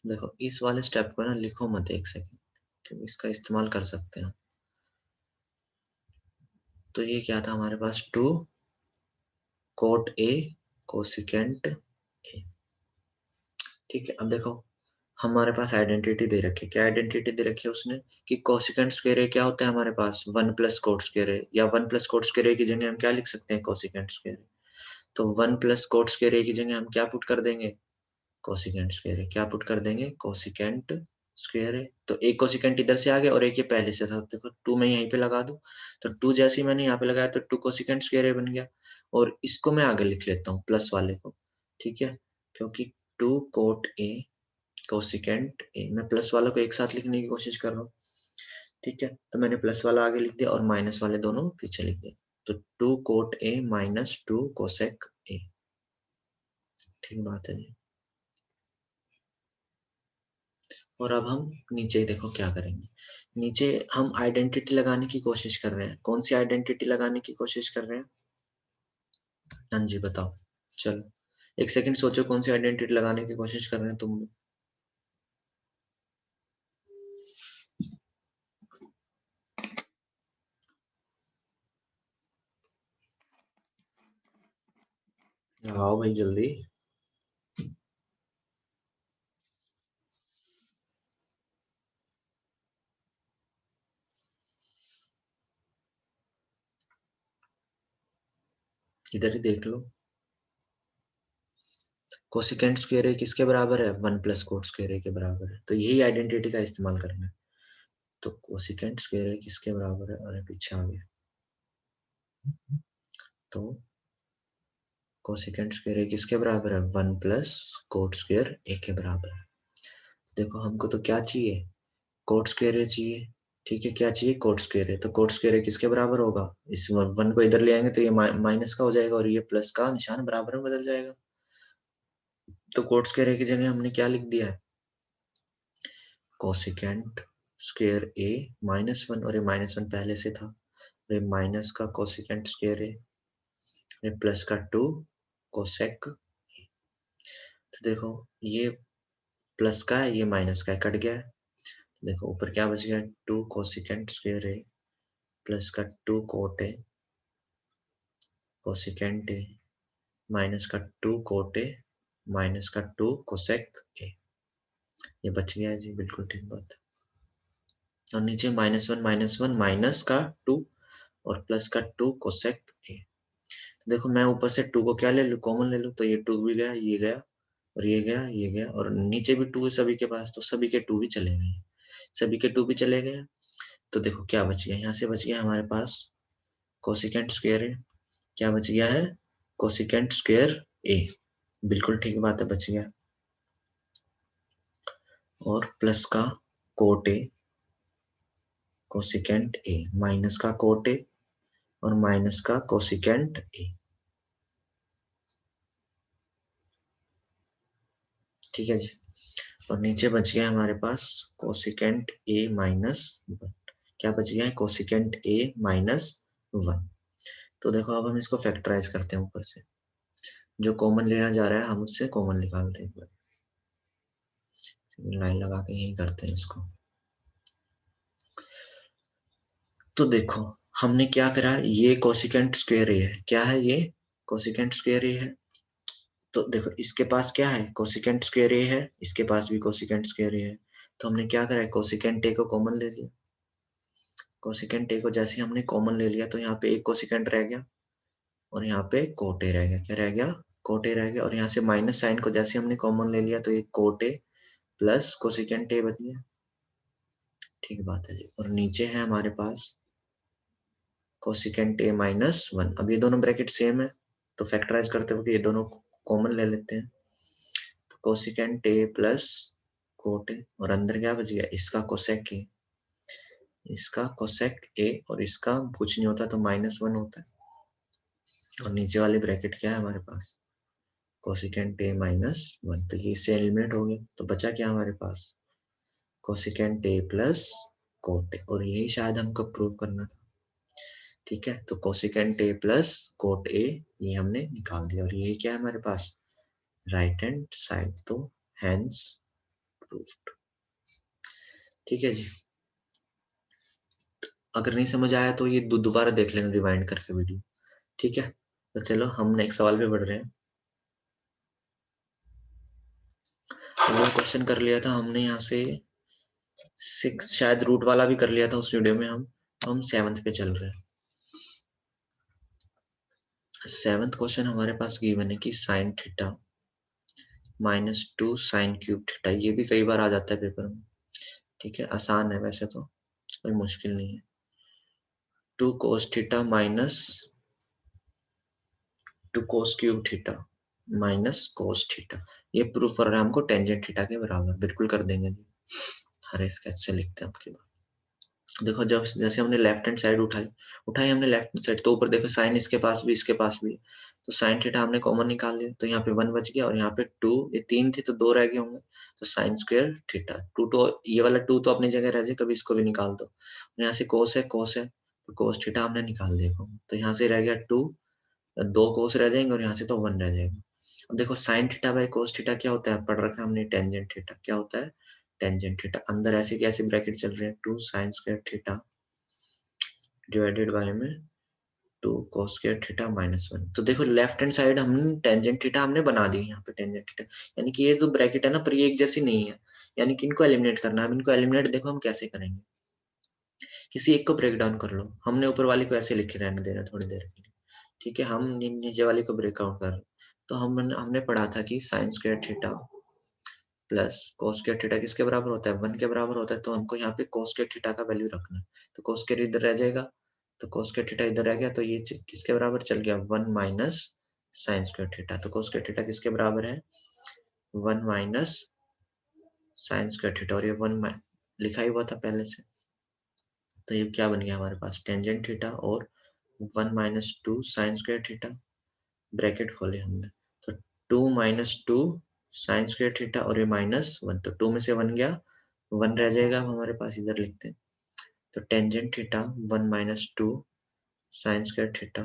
देखो इस वाले स्टेप को ना लिखो मत एक सेकंड, क्योंकि इसका इस्तेमाल कर सकते हैं। तो ये क्या था हमारे पास? 2 कोट ए कोसिकेंट ए, ठीक है। अब देखो हमारे पास आइडेंटिटी दे रखी है, क्या आइडेंटिटी दे रखी है उसने? कि कोसिकेंट स्क्वायर ए क्या होता है हमारे पास? 1 प्लस कोट स्क्वायर ए, या 1 प्लस कोट स्क्वायर ए की जगह हम क्या लिख सकते हैं? कोसिकेंट स्क्वायर ए। तो 1 प्लस कोट स्क्वायर ए की जगह हम क्या पुट कर देंगे? Cosecant square A. क्या पुट कर देंगे? कोसिकेंट स्क्वायर ए। तो एक कोसिकेंट इधर से आ गया और एक ये पहले से था, देखो 2 मैं यहीं पे लगा दूं, तो 2 जैसे ही मैंने यहाँ पे लगाया तो 2 कोसिकेंट स्क्वायर ए बन गया। और इसको मैं आगे लिख लेता हूँ प्लस वाले को, ठीक है, क्योंकि 2 कोट ए कोसिकेंट ए, मैं प्लस वाला को एक साथ लिखने की कोशिश कर रहा हूँ, ठीक है। तो मैंने प्लस वाला आगे लिख दिया और माइनस वाले दोनों पीछे लिख दिए, तो 2 कोट ए माइनस 2 कोसेक ए, ठीक बात है जी। और अब हम नीचे देखो क्या करेंगे, नीचे हम आइडेंटिटी लगाने की कोशिश कर रहे हैं। कौन सी आइडेंटिटी लगाने की कोशिश कर रहे हैं? हाँ जी बताओ। चलो एक सेकंड सोचो कौन सी आइडेंटिटी लगाने की कोशिश कर रहे हैं तुम। लगाओ भाई जल्दी। इधर ही देख लो। कोसिकेंट स्क्वायर ए किसके बराबर है? 1 प्लस कोट स्क्वायर ए के बराबर है, तो यही आइडेंटिटी का इस्तेमाल करना है। तो कोसिकेंट स्क्वायर ए किसके बराबर है? अरे पीछे आ गया। तो कोसिकेंट स्क्वायर ए किसके बराबर है? 1 प्लस कोट स्क्वायर ए के बराबर है। देखो हमको तो क्या चाहिए? कोट स्क्वायर ए चाहिए। ठीक है, क्या चाहिए? कोट स्क्वायर ए। तो कोट स्क्वायर ए किसके बराबर होगा? इस 1 को इधर ले आएंगे तो ये माइनस का हो जाएगा और ये प्लस का निशान बराबर में बदल जाएगा। तो कोट स्क्वायर ए की जगह हमने क्या लिख दिया है? कोसिकेंट स्क्वायर ए -1, और ये -1 पहले से था। ये माइनस का कोसिकेंट स्क्वायर ए, ये प्लस का 2 कोसेक। तो देखो ये प्लस का है, ये माइनस का है, कट गया है। देखो ऊपर क्या बच गया? 2 कोसिकेंट स्क्वायर ए प्लस का 2 cot A cosecant A minus का 2 कोट ए माइनस का 2 कोसेक ए। ये बच गया है जी, बिल्कुल ठीक बात है। और नीचे -1 -1 माइनस का 2 और प्लस का 2 कोसेक ए। तो देखो मैं ऊपर से 2 को क्या ले लूँ? कॉमन ले लूँ, तो ये 2 भी गया, ये गया और ये गया, ये गया, और नीचे भी 2 है सभी के पास, तो सभी के 2 भी चले गए। सभी के 2 भी चले गए। तो देखो क्या बच गया? यहाँ से बच गया हमारे पास कोसिकेंट स्क्वायर ए। क्या बच गया है? कोसिकेंट स्क्वायर ए। बिल्कुल ठीक बात है, बच गया। और प्लस का cot A cosecant A minus का कोट ए और माइनस का कोसिकेंट ए। ठीक है जी। और नीचे बच गया हमारे पास कोसिकेंट ए -1। क्या बच गया है? Cosecant A -1। तो देखो अब हम इसको फैक्टराइज करते हैं ऊपर से। जो कॉमन लिया जा रहा है हम उससे कॉमन निकाल रहे हैं। लाइन लगा के यही करते हैं इसको। तो देखो हमने क्या करा, ये कोसिकेंट स्क्वायर ए है। क्या है ये? कोसिकेंट स्क्वायर ए है। तो देखो इसके पास क्या है? कोसिकेंट स्क्वायर ए है, इसके पास भी कोसिकेंट स्क्वायर ए है। तो हमने क्या करा है? कोसिकेंट ए को कॉमन ले लिया। कोसिकेंट ए को जैसे ही हमने कॉमन ले लिया तो यहाँ पे एक कोसिकेंट रह गया और यहाँ पे कोट ए रह गया। क्या रह गया? कोट ए रह गया। और यहाँ से माइनस साइन को जैसे हमने कॉमन ले लिया तो ये कोट ए प्लस कोसिकेंट ए बन गया। ठीक बात है जी। और नीचे है हमारे पास कोसिकेंट ए -1। अब ये दोनों ब्रैकेट सेम है तो फैक्टराइज करते हुए ये दोनों कॉमन ले लेते हैं। तो cosecant A plus cot A और अंदर क्या बच गया? इसका कोसेक ए। इसका कोसेक ए और इसका कुछ नहीं होता तो -1 होता है। और नीचे वाली ब्रैकेट क्या है हमारे पास? कोसिकेंट ए -1। तो ये इससे एलिमिनेट हो गया। तो बचा क्या हमारे पास? Cosecant A plus cot A. और यही शायद हमको प्रूव करना था। ठीक है, तो cosecant A plus cot A ये हमने निकाल दिया और यही क्या है हमारे पास? Right hand side. तो हैंस प्रूव्ड। ठीक है जी। अगर नहीं समझ आया तो ये दोबारा देख लेना रिवाइंड करके वीडियो। ठीक है, तो चलो हम नेक्स्ट सवाल पे बढ़ रहे हैं। तो वो क्वेश्चन कर लिया था हमने यहाँ से 6, शायद रूट वाला भी कर लिया था उस वीडियो में हम। तो हम 7th पे चल रहे हैं। 7th क्वेश्चन हमारे पास गिवन है कि sine theta -2 sine cube theta. ये भी कई बार आ जाता है पेपर में। ठीक है, आसान है वैसे तो, कोई मुश्किल नहीं है। 2 cos theta minus 2 cos cube theta minus cos theta. ये प्रूफ कर रहा है हमको टेंजेंट थीटा के बराबर। बिल्कुल कर देंगे जी। हरे स्केच से लिखते हैं आपके बाद। देखो जब जैसे हमने लेफ्ट हैंड साइड उठाई हमने लेफ्ट हैंड साइड, तो ऊपर देखो साइन इसके पास भी इसके पास भी। तो साइन थीटा हमने कॉमन निकाल लिया तो यहाँ पे 1 बच गया और यहाँ पे 2, ये 3 थे तो 2 रह गए होंगे। तो साइन स्क्वायर थीटा 2, तो ये वाला 2 तो अपनी जगह रह जाए, कभी इसको भी निकाल दो। यहाँ से कोस है तो कोस थीटा हमने निकाल दिया। तो यहाँ से रह गया 2 2 कोस रह जाएंगे और यहाँ से तो 1 रह जाएगा। अब देखो sine theta by cos theta क्या होता है, पढ़ रखा है हमने टेंजेंट थीटा। क्या होता है, टेंजेंट थीटा। अंदर ऐसे कैसे ब्रैकेट चल रहे हैं, 2 sign square theta divided by में 2 cos स्क्वायर थीटा माइनस 1। तो देखो लेफ्ट हैंड साइड हम टेंजेंट थीटा हमने बना दी यहाँ पे टेंजेंट थीटा, यानी कि ये जो ब्रैकेट है ना पर ये एक जैसी नहीं है, यानी कि इनको एलिमिनेट करना है। अब इनको एलिमिनेट देखो हम कैसे करेंगे, किसी एक को ब्रेक डाउन कर लो। हमने ऊपर वाली को ऐसे लिखे रहने देना थोड़ी देर के लिए, ठीक है। हम नीचे वाली को ब्रेक आउट कर, तो हमने पढ़ा था कि sign square theta plus cos square theta किसके बराबर होता है, 1 के बराबर होता है। तो हमको यहाँ पे cos स्क्वायर थीटा का वैल्यू रखना है, तो cos स्क्वायर इधर रह जाएगा, तो cos स्क्वायर थीटा इधर रह गया, तो ये किसके बराबर चल गया, 1 माइनस साइन स्क्वायर थीटा। तो cos स्क्वायर थीटा किसके बराबर है, 1 माइनस साइन स्क्वायर थीटा, और ये 1 लिखा ही हुआ था पहले से। तो ये क्या बन गया हमारे पास, टेंजेंट थीटा और 1 minus 2 sign square theta, bracket खोले हमने, तो 2 माइनस 2 साइन स्क्वायर थीटा और ये माइनस 1, तो 2 में से 1 गया, 1 रह जाएगा। अब हमारे पास इधर लिखते हैं, तो tangent theta 1 minus 2 sign square theta,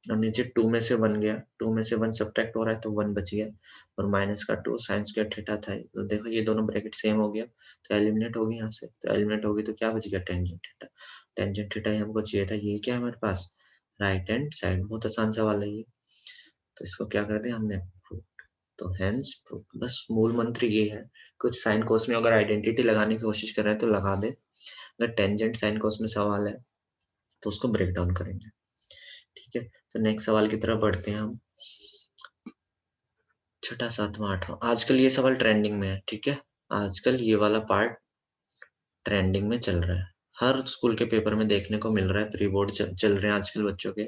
और नीचे 2 में से 1 गया, 2 में से 1 सब्ट्रैक्ट हो रहा है तो 1 बच गया, और माइनस का 2 साइन स्क्वायर थीटा था। तो देखो ये दोनों ब्रैकेट सेम हो गया, तो एलिमिनेट होगी यहाँ से, तो एलिमिनेट होगी तो क्या बच गया, टेंजेंट थीटा। टेंजेंट थीटा ही हमको चाहिए था, ये क्या है हमारे पास, राइट हैंड साइड। बहुत आसान सवाल है ये, तो इसको क्या कर दिया हमने, प्रूफ। तो हेंस प्रूफ, बस मूल मंत्र ये है। कुछ साइन कोस में अगर आइडेंटिटी लगाने की कोशिश कर रहे हैं तो लगा दे, अगर टेंजेंट साइन कोस में सवाल है तो उसको ब्रेक डाउन करेंगे, ठीक है। तो नेक्स्ट सवाल की तरफ बढ़ते हैं हम, छठा सातवां आठवां। आजकल ये सवाल ट्रेंडिंग में है, ठीक है। आजकल ये वाला पार्ट ट्रेंडिंग में चल रहा है, हर स्कूल के पेपर में देखने को मिल रहा है, प्री बोर्ड चल रहे हैं आजकल बच्चों के,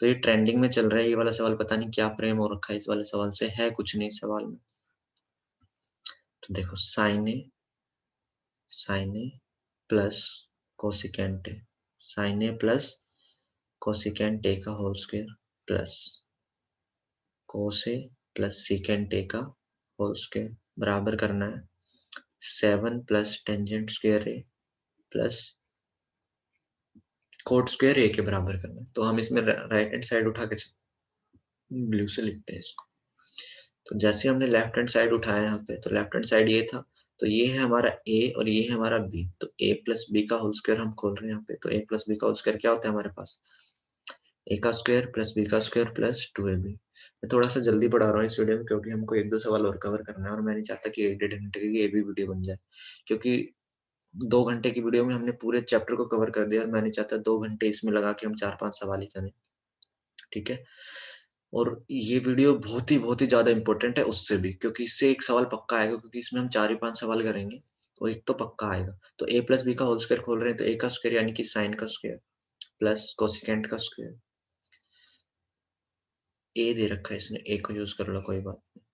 तो ये ट्रेंडिंग में चल रहा है ये वाला सवाल। पता नहीं क्या प्रेम हो रखा है इस वाले सवाल से, है कुछ नहीं इस सवाल में। तो देखो sine A plus cosecant A, sine A plus cosecant A का whole square plus cos A plus secant A का होल स्क्वायर बराबर करना है 7 plus tangent square A plus cot square A के बराबर करना है। तो हम इसमें राइट हैंड साइड उठा के ब्लू से लिखते हैं इसको। तो जैसे हमने लेफ्ट हैंड साइड उठाया यहाँ पे, तो लेफ्ट हैंड साइड ये था, तो ये है हमारा a और ये है हमारा b, तो a प्लस बी का होल स्क्वायर हम खोल रहे हैं यहाँ पे। तो a प्लस बी का होल स्क्वायर क्या होता है हमारे पास, a का स्क्वायर प्लस b का स्क्वायर प्लस 2ab। मैं थोड़ा सा जल्दी पढ़ा रहा हूँ इस वीडियो में, क्योंकि हमको एक दो सवाल और कवर करना है, और मैं नहीं चाहता कि 1-1.5 घंटे की ये भी वीडियो बन जाए, क्योंकि 2 घंटे की वीडियो में हमने पूरे चैप्टर को कवर कर दिया, और मैं नहीं चाहता 2 घंटे इसमें लगा के हम 4-5 सवाल ही करें, ठीक है। और ये वीडियो बहुत ही ज्यादा इंपॉर्टेंट है उससे भी, क्योंकि इससे एक सवाल पक्का आएगा, क्योंकि इसमें हम 4 या 5 सवाल करेंगे, तो एक तो पक्का आएगा। तो a प्लस बी का होल स्क्वायर खोल रहे हैं, तो a का स्क्वायर यानी कि साइन का स्क्वायर प्लस कोसिकेंट का स्क्वायर, a दे रखा है इसने, a को यूज कर लो कोई बात नहीं,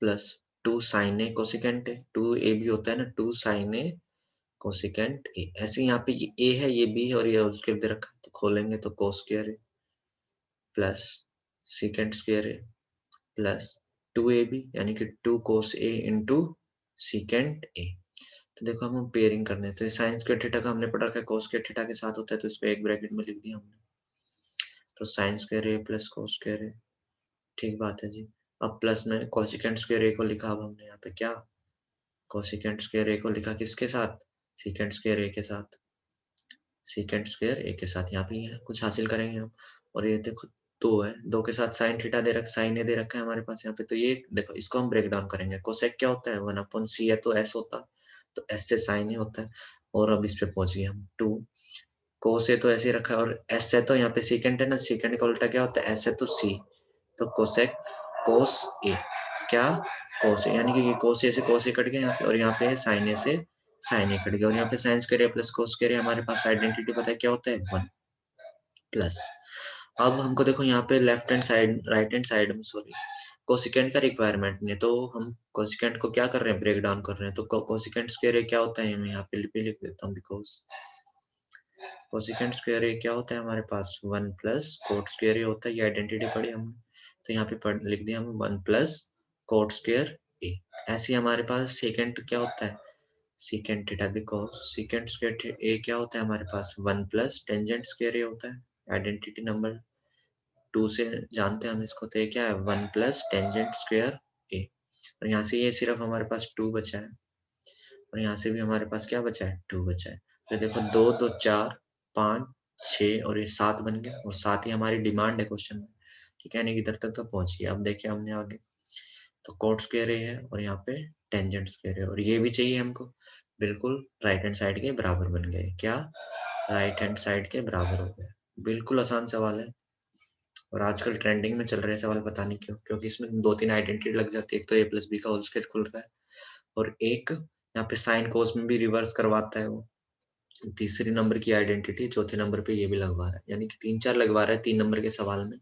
प्लस 2 साइन ए कोसिकेंट है, 2a भी होता है ना, 2 साइन ए कोसिकेंट ए। ऐसे यहाँ पे ये a है, ये b है, और ये होल स्क्वायर दे रखा है, तो खोलेंगे तो कोस स्क्वायर है प्लस सीकेंट स्क्वायर है प्लस 2ab, यानी कि 2 cos a into secant a। तो देखो हम पेयरिंग करने, तो साइन स्क्वायर थीटा का हमने पढ़ा रखा है cos स्क्वायर थीटा के साथ होता है, तो इसको एक ब्रैकेट में लिख दिया हमने, तो sine square a plus cos square a, ठीक बात है जी। अब प्लस में कोसिकेंट स्क्वायर a को लिखा, अब हमने यहाँ पे क्या, कोसिकेंट स्क्वायर a को लिखा किसके साथ, सीकेंट स्क्वायर a के साथ, सीकेंट स्क्वायर a के साथ। यहाँ पे ये कुछ हासिल करेंगे हम, और ये देखो 2 है, 2 के साथ साइन थीटा दे रखा, साइन ए दे रखा है हमारे पास यहाँ पे, तो ये देखो इसको हम ब्रेक डाउन करेंगे। कोसेक क्या होता है, 1/c है, तो s होता, तो s से साइन ए होता है। और अब इस पे पहुंच गए हम 2 कोस ए, तो ऐसे ही रखा है, और s है तो यहाँ पे सीकेंट है ना, सीकेंट का उल्टा क्या होता है, s है तो c, तो कोसेक कोस ए, क्या कोस ए, यानी कि ये कोस ए से कोस ए कट गया यहाँ पे, और यहाँ पे साइन ए से साइन ए कट गया, और यहाँ पे sine square A plus cos square ए, हमारे पास आइडेंटिटी पता है क्या होता है, 1 प्लस। अब हमको देखो यहाँ पे left hand side, right hand side में सॉरी, कोसिकेंट का रिक्वायरमेंट नहीं है, तो हम कोसिकेंट को क्या कर रहे हैं, ब्रेक डाउन कर रहे हैं। तो कोसिकेंट स्क्वायर ए क्या होता है, मैं यहाँ पे लिख देता हूँ, बिकॉज कोसिकेंट स्क्वायर ए क्या होता है हमारे पास, 1 प्लस कोट स्क्वायर ए होता है, ये आइडेंटिटी पढ़ी हमने, तो यहाँ पे लिख दिया हम 1 प्लस कोट स्क्वायर ए। ऐसे ही हमारे पास सेकेंड क्या होता है, secant theta, because secant square A क्या होता है हमारे पास, 1 प्लस टेंजेंट स्क्वायर ए होता है, आइडेंटिटी नंबर 2 से जानते हैं हम इसको, तो ये क्या है 1 प्लस टेंजेंट स्क्वायर ए, और यहाँ से ये सिर्फ हमारे पास 2 बचा है, और यहाँ से भी हमारे पास क्या बचा है 2 बचा है। तो देखो 2 2 4 5 6 और ये 7 बन गया, और 7 ही हमारी डिमांड है क्वेश्चन में, ठीक है, यानी कि इधर तक तो पहुंच गया। अब देखिए हमने आगे तो कोट स्क्वायर ए है और यहाँ पे टेंजेंट स्क्वायर है, और ये भी चाहिए हमको, बिल्कुल राइट हैंड साइड के बराबर बन गए। क्या राइट हैंड साइड के बराबर हो गए। बिल्कुल आसान सवाल है, और आजकल ट्रेंडिंग में चल रहे सवाल, पता नहीं क्यों, क्योंकि इसमें 2-3 आइडेंटिटी लग जाती है। एक तो a प्लस बी का होल स्क्वायर खुलता है, और एक यहाँ पे साइन कोस में भी रिवर्स करवाता है वो। तीसरी नंबर की आइडेंटिटी चौथे नंबर पे ये भी लगवा रहा है, यानी कि 3-4 लगवा रहा है 3 नंबर के सवाल में,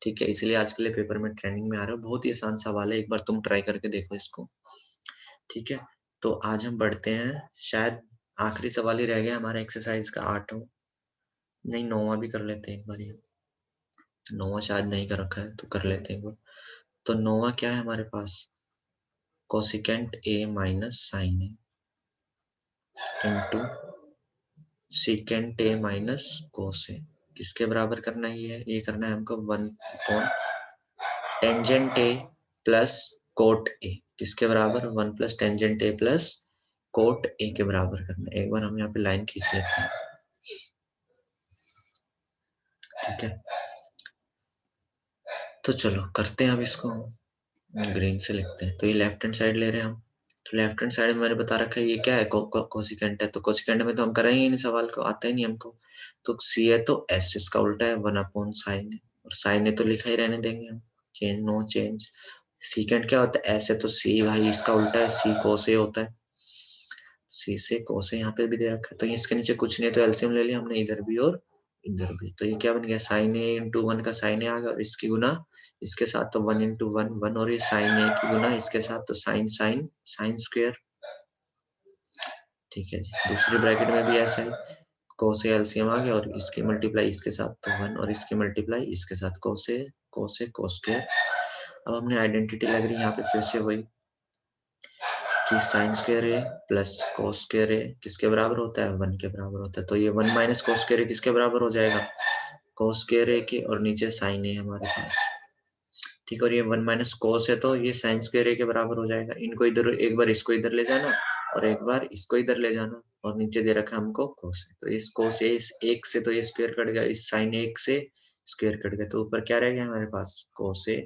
ठीक है। इसलिए आजकल पेपर में ट्रेंडिंग में आ रहा है। बहुत ही आसान सवाल है, एक बार तुम ट्राई करके देखो इसको, ठीक है। तो आज हम बढ़ते हैं, शायद आखिरी सवाल ही रह गया हमारा एक्सरसाइज का 8वां, नहीं 9वां भी कर लेते हैं एक बार, ये 9वां शायद नहीं कर रखा है तो कर लेते हैं एक बार। तो 9वां क्या है हमारे पास, cosecant A minus sine A into secant A minus cos A, किसके बराबर करना है ये करना है हमको 1 upon tangent A plus cot A, किसके बराबर 1 plus tangent A plus cot A के बराबर करना है। एक बार हम यहाँ पे लाइन खींच लेते हैं, ठीक है। तो चलो करते हैं अब इसको, ग्रीन से लिखते हैं। तो ये लेफ्ट हैंड साइड ले रहे हैं हम, तो लेफ्ट हैंड साइड में मैंने बता रखा है ये क्या है, कोसिकेंट है, तो कोसिकेंट में तो हम करेंगे ही नहीं, सवाल को आता ही नहीं हमको। तो सी है तो एस इसका उल्टा है 1 अपॉन साइन है, और साइन है तो लिखा ही रहने देंगे हम, चेंज नो चेंज। सीकेंट क्या होता है, एस है तो सी भाई इसका उल्टा है, सी कोस ए होता है, सी से कोस ए यहाँ पे भी दे रखा है। तो इसके नीचे कुछ नहीं है तो एलसीएम ले लिया हमने, इधर भी और इधर भी। तो ये क्या बन गया, साइन ए इंटू 1 का साइन ए आ गया, और इसकी गुना इसके साथ तो 1 इंटू 1 1, और ये साइन ए की गुना इसके साथ तो साइन साइन साइन स्क्वायर, ठीक है जी। दूसरी ब्रैकेट में भी ऐसा ही, कोस ए एलसीएम आ गया, और इसकी मल्टीप्लाई इसके साथ तो 1, और इसकी मल्टीप्लाई इसके साथ कोस ए कोस स्क्वायर। अब हमने आइडेंटिटी लग रही है यहाँ पे फिर से वही, कि sine square A plus cos square ए किसके बराबर होता है 1 के बराबर होता है। तो ये 1 माइनस कोस स्क्वायर ए किसके बराबर हो जाएगा, कोस स्क्वायर ए के, और नीचे साइन ए हमारे पास, ठीक है। और ये 1 माइनस कोस है तो ये साइन स्क्वायर ए के बराबर हो जाएगा। इनको इधर, एक बार इसको इधर ले जाना और एक बार इसको इधर ले जाना, और नीचे दे रखा हमको कोस है, तो इस कोस ए इस एक से तो ये स्क्वायर कट गया, इस साइन एक से स्क्वायर कट गया, तो ऊपर क्या रह गया हमारे पास कोस ए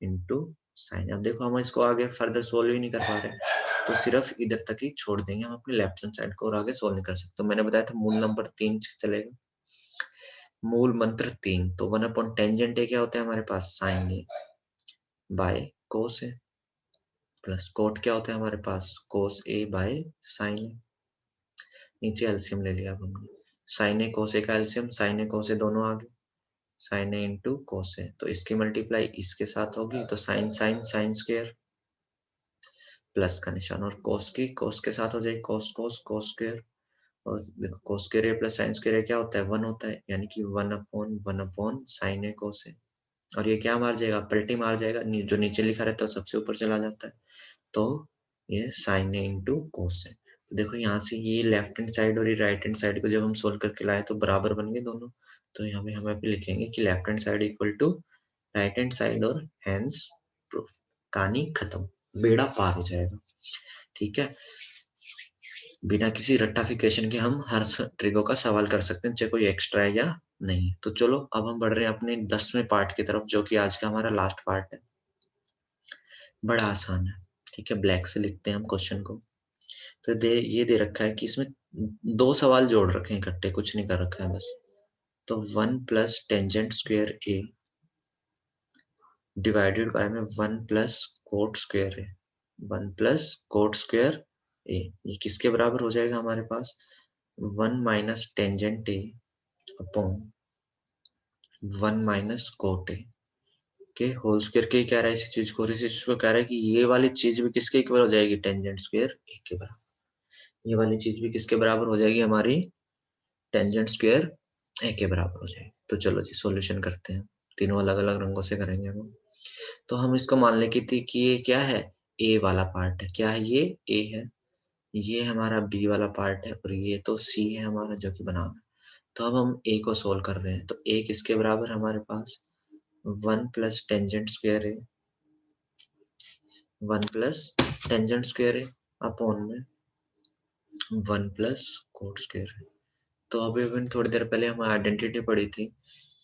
इंटू साइन। अब देखो हम इसको आगे फर्दर सोल्व ही नहीं कर पा रहे, तो सिर्फ इधर तक ही छोड़ देंगे हम अपने लेफ्ट हैंड साइड को, और आगे सोल्व नहीं कर सकते। तो मैंने बताया था मूल नंबर 3 चलेगा, मूल मंत्र 3। तो 1 अपॉन टेंजेंट ए क्या होता है हमारे पास, sine A by cos A, plus cot क्या होता है हमारे पास, कोस ए बाय साइन ए। नीचे एलसीएम ले लिया अब हमने, साइन ए कोस ए का एलसीएम, साइन ए कोस ए दोनों आ गए, sign A into cos A, तो इसकी मल्टीप्लाई इसके साथ होगी, तो sine sine sine square, plus का निशान, और कोस की कोस के साथ हो जाएगी कोस कोस कोस स्क्वायर, और देखो cos square A plus sine square A क्या होता है 1 होता है, यानी कि 1 upon sine A cos A. और ये क्या मार जाएगा, पलटी मार जाएगा, जो नीचे लिखा रहता है सबसे ऊपर चला जाता है, तो ये साइन ए इंटू कोस है। तो देखो यहाँ से ये लेफ्ट हैंड साइड और ये राइट हैंड साइड को जब हम सोल्व करके लाए तो बराबर बन गए दोनों, तो यहाँ पे हम यहाँ पे लिखेंगे कि left hand side equal to right hand side, और हैंस प्रूफ, कहानी खत्म, बेड़ा पार हो जाएगा, ठीक है। बिना किसी रट्टाफिकेशन के हम हर ट्रिगो का सवाल कर सकते हैं, चाहे कोई एक्स्ट्रा है या नहीं। तो चलो अब हम बढ़ रहे हैं अपने 10वें पार्ट की तरफ, जो कि आज का हमारा लास्ट पार्ट है। बड़ा आसान है, ठीक है। ब्लैक से लिखते हैं हम क्वेश्चन को। तो ये दे रखा है कि इसमें 2 सवाल जोड़ रखे हैं इकट्ठे, कुछ नहीं कर रखा है बस। तो 1 plus tangent square A divided by में 1 प्लस कोट स्क्वायर ए, 1 प्लस कोट स्क्वायर ए, ये किसके बराबर हो जाएगा हमारे पास 1 minus tangent A upon 1 minus coat A के होल स्क्वायर के कह रहा है इसी चीज को, और इसी चीज को कह रहा है कि ये वाली चीज भी किसके इक्वल हो जाएगी, टेंजेंट स्क्वायर ए के बराबर। ये वाली चीज भी किसके बराबर हो जाएगी हमारी, टेंजेंट स्क्वायर ए के बराबर हो जाएगी। तो चलो जी सॉल्यूशन करते हैं, तीनों अलग अलग रंगों से करेंगे हम। तो हम इसको मान ले कि ये क्या है, ए वाला पार्ट है, क्या है ये है, ये हमारा बी वाला पार्ट है, और ये तो सी है हमारा जो कि बनाना है। तो अब हम ए को सोल्व कर रहे हैं, तो ए किसके बराबर हमारे पास 1 प्लस टेंजेंट स्क्वायर है, 1 प्लस टेंजेंट स्क्वायर है अपॉन में 1 प्लस कोट स्क्वायर है। तो अभी अभी थोड़ी देर पहले हम आइडेंटिटी पढ़ी थी,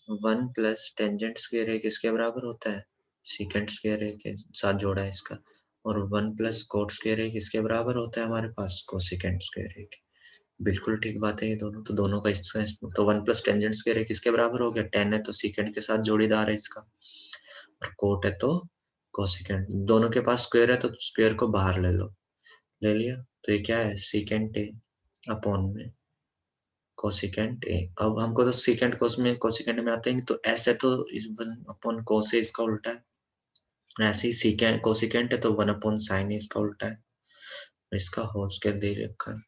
1 प्लस टेंजेंट स्क्वायर है किसके बराबर होता है, सीकेंट स्क्वायर है के साथ जोड़ा है इसका, और 1 प्लस कोट स्क्वायर है किसके बराबर होता है हमारे पास, कोसेकेंट स्क्वायर है। बिल्कुल ठीक बात है ये दोनों, तो दोनों का इसका तो 1 प्लस टेंजेंट स्क्वायर है किसके बराबर हो गया, tan है तो सीकेंट के साथ जोड़ीदार है इसका, और कोट है तो कोसेकेंट, दोनों के पास स्क्वायर है तो स्क्वायर को बाहर ले लो, ले लिया, तो ये क्या है सीकेंट ए अपॉन में कोसेकेंट ए। अब हमको तो सीकेंट कोस में कोसेकेंट में आते हैं, तो ऐसे तो इस 1 अपॉन कोस है इसका उल्टा है, ऐसे ही सीकेंट कोसेकेंट है तो 1 अपॉन साइन है इसका उल्टा है, इसका होल स्क्वायर दे रखा है।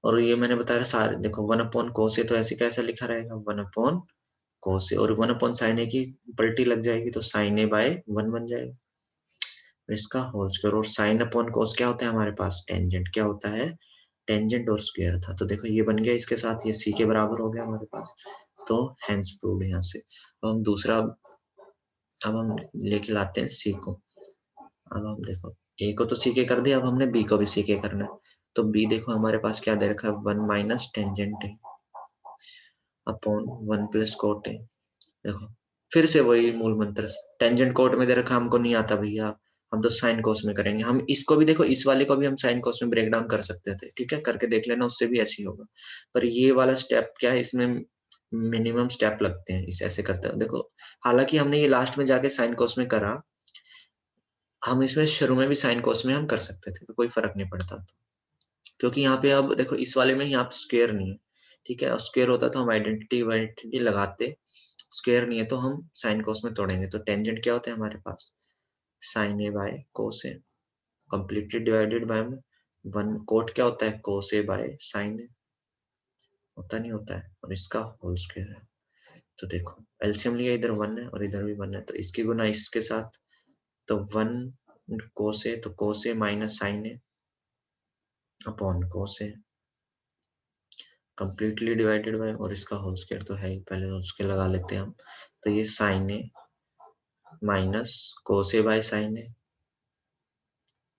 और ये मैंने बताया सारे देखो 1 अपॉन कोस है तो ऐसे कैसे लिखा रहेगा 1 अपॉन कोस है, और 1 अपॉन साइन ए की पलटी लग जाएगी तो साइन ए बाय 1 बन जाएगा, इसका होल स्क्वायर, और साइन अपॉन कोस क्या होता है हमारे पास, टेंजेंट क्या होता है, टेंजेंट और स्क्वायर था, तो देखो ये बन गया इसके साथ, ये सी के बराबर हो गया हमारे पास, तो हेंस प्रूव्ड यहाँ से। अब हम दूसरा, अब हम लेके लाते हैं सी को, अब हम देखो ए को तो सी के कर दिया, अब हमने बी को भी सी के करना है, तो बी देखो हमारे पास क्या दे रखा है 1 माइनस टेंजेंट है अपॉन 1 प्लस कोट है। देखो फिर से वही मूल मंत्र, टेंजेंट कोट में दे रखा हमको नहीं आता भैया, हम तो साइन कोस में करेंगे, हम इसको भी देखो इस वाले को भी हम साइन कोस में ब्रेक डाउन कर सकते थे, ठीक है करके देख लेना, उससे भी ऐसे ही होगा, पर ये वाला स्टेप क्या है, इसमें मिनिमम स्टेप लगते हैं इस ऐसे करते हैं देखो, हालांकि हमने ये लास्ट में जाके साइन कोस में करा, हम इसमें शुरू में भी साइन कोस में हम कर सकते थे, तो कोई फर्क नहीं पड़ता, क्योंकि यहाँ पे अब देखो इस वाले में यहाँ पे स्क्वायर नहीं है, ठीक है, और स्क्वायर होता तो हम आइडेंटिटी लगाते, स्क्वायर नहीं है तो हम साइन कोस में तोड़ेंगे, तो टेंजेंट क्या होता है हमारे पास, sine A by cos A, completely divided by 1, cot क्या होता है कोस ए बाय साइन ए, होता नहीं होता है, और इसका होल स्क्वायर है, तो देखो एलसीएम लिया, इधर 1 है और इधर भी 1 है, तो इसकी गुना इसके साथ, तो 1 कोस ए, तो cos A minus sine A upon cos A completely divided by, और इसका होल स्क्वायर तो है ही, पहले होल स्क्वायर लगा लेते हैं हम, तो ये sine A minus cos A by sine A,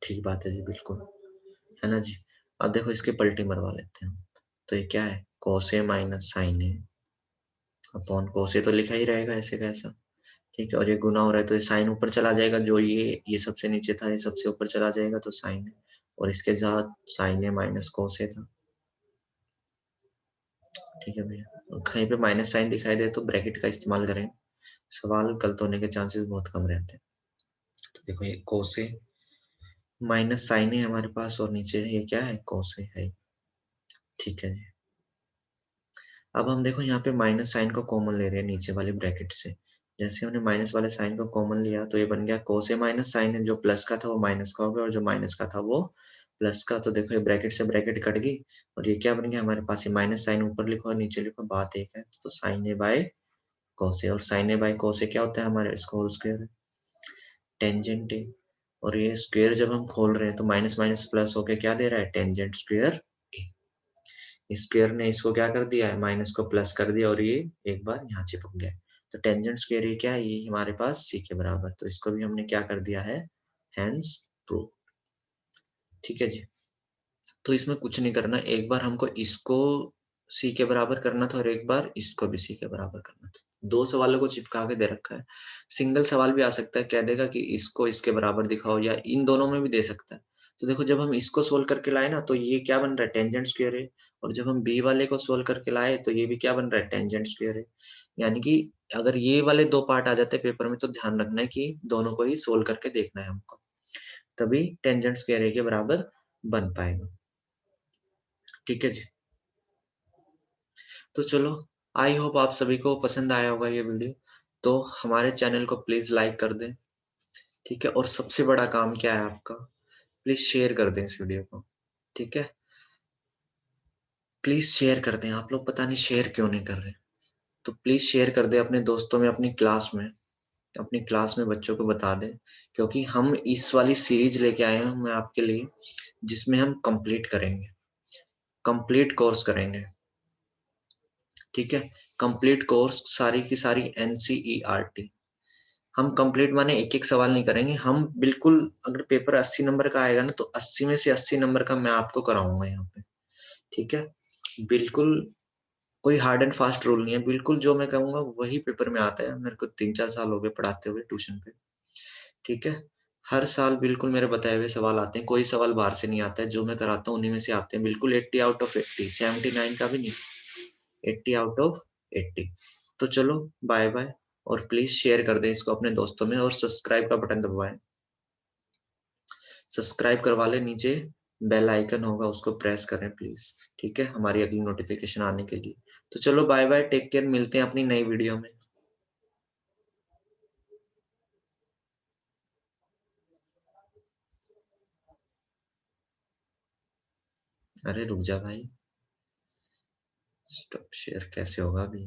ठीक बात है जी बिल्कुल, है ना जी। अब देखो इसके पलटी मरवा लेते हैं हम, तो ये क्या है कोस A minus sine A upon cos A तो लिखा ही रहेगा ऐसे कैसा, ठीक है, और ये गुना हो रहा है तो ये साइन ऊपर चला जाएगा, जो ये सबसे नीचे था ये सबसे ऊपर चला जाएगा, तो साइन है, और इसके साथ साइन ए माइनस कोस ए था, ठीक है भैया, कहीं पे माइनस साइन दिखाई दे तो ब्रैकेट का इस्तेमाल करें, सवाल गलत होने के चांसेस बहुत कम रहते हैं। तो देखो ये कोस ए माइनस साइन है हमारे पास, और नीचे ये क्या है कोस ए है, ठीक है जी। अब हम देखो यहाँ पे माइनस साइन को कॉमन ले रहे हैं नीचे वाली ब्रैकेट से, जैसे हमने माइनस वाले साइन को कॉमन लिया तो ये बन गया कोस ए माइनस साइन है, जो प्लस का था वो माइनस का हो गया, और जो माइनस का था वो प्लस का, तो देखो ये ब्रैकेट से ब्रैकेट कट गई, और ये क्या बन गया हमारे पास, ये माइनस साइन ऊपर लिखो और नीचे लिखो, बात एक है, तो sign A by cos A, और साइन ए बाय कोस ए क्या होता है हमारे, इसका होल स्क्वायर है, टेंजेंट ए, और ये स्क्वायर जब हम खोल रहे हैं तो माइनस माइनस प्लस होके क्या दे रहा है, टेंजेंट स्क्वायर ए, स्क्वायर ने इसको क्या कर दिया है, माइनस को प्लस कर दिया, और ये एक बार यहाँ चिपक गया, तो टेंजेंट स्क्वायर ये क्या है, ये हमारे पास सी के बराबर, तो इसको भी हमने क्या कर दिया है, हैंस प्रूव, ठीक है जी। तो इसमें कुछ नहीं करना, एक बार हमको इसको सी के बराबर करना था और एक बार इसको भी सी के बराबर करना था, दो सवालों को चिपका के दे रखा है, सिंगल सवाल भी आ सकता है, कह देगा कि इसको इसके बराबर दिखाओ, या इन दोनों में भी दे सकता है, तो देखो जब हम इसको सोल्व करके लाए ना तो ये क्या बन रहा है, टेंजेंट स्क्वायर है, और जब हम बी वाले को सोल्व करके लाए तो ये भी क्या बन रहा है, टेंजेंट स्क्वायर है, यानी कि अगर ये वाले दो पार्ट आ जाते हैं पेपर में तो ध्यान रखना है कि दोनों को ही सोल्व करके देखना है हमको, तभी टेंजेंट स्क्वायर के बराबर बन पाएगा, ठीक है जी। तो चलो, आई होप आप सभी को पसंद आया होगा ये वीडियो, तो हमारे चैनल को प्लीज लाइक कर दें, ठीक है, और सबसे बड़ा काम क्या है आपका, प्लीज शेयर कर दें इस वीडियो को, ठीक है, प्लीज शेयर कर दें, आप लोग पता नहीं शेयर क्यों नहीं कर रहे, तो प्लीज शेयर कर दें अपने दोस्तों में, अपनी क्लास में बच्चों को बता दें, क्योंकि हम इस वाली सीरीज लेके आए हैं मैं आपके लिए, जिसमें हम कंप्लीट कोर्स करेंगे, ठीक है, कंप्लीट कोर्स सारी की सारी एनसीईआरटी, हम कंप्लीट माने एक एक सवाल नहीं करेंगे, हम बिल्कुल अगर पेपर 80 नंबर का आएगा ना तो 80 में से 80 नंबर का मैं आपको कराऊंगा यहाँ पे, ठीक है। बिल्कुल कोई हार्ड एंड फास्ट रूल नहीं है, बिल्कुल जो मैं कहूंगा वही पेपर में आता है। मेरे को 3-4 साल हो गए पढ़ाते हुए ट्यूशन पे, ठीक है। हर साल बिल्कुल मेरे बताए हुए सवाल आते हैं, कोई सवाल बाहर से नहीं आता है, जो मैं कराता हूँ उन्हीं में से आते हैं, बिल्कुल 80 आउट ऑफ 80, 79 का भी नहीं, 80 आउट ऑफ 80। तो चलो बाय बाय, और प्लीज शेयर कर दें इसको अपने दोस्तों में, और सब्सक्राइब का बटन दबाएं, सब्सक्राइब करवा ले, नीचे बेल आइकन होगा उसको प्रेस करें प्लीज, ठीक है, हमारी अगली नोटिफिकेशन आने के लिए। तो चलो बाय बाय, टेक केयर, मिलते हैं अपनी नई वीडियो में। अरे रुक जा भाई, स्टॉप शेयर कैसे होगा अभी।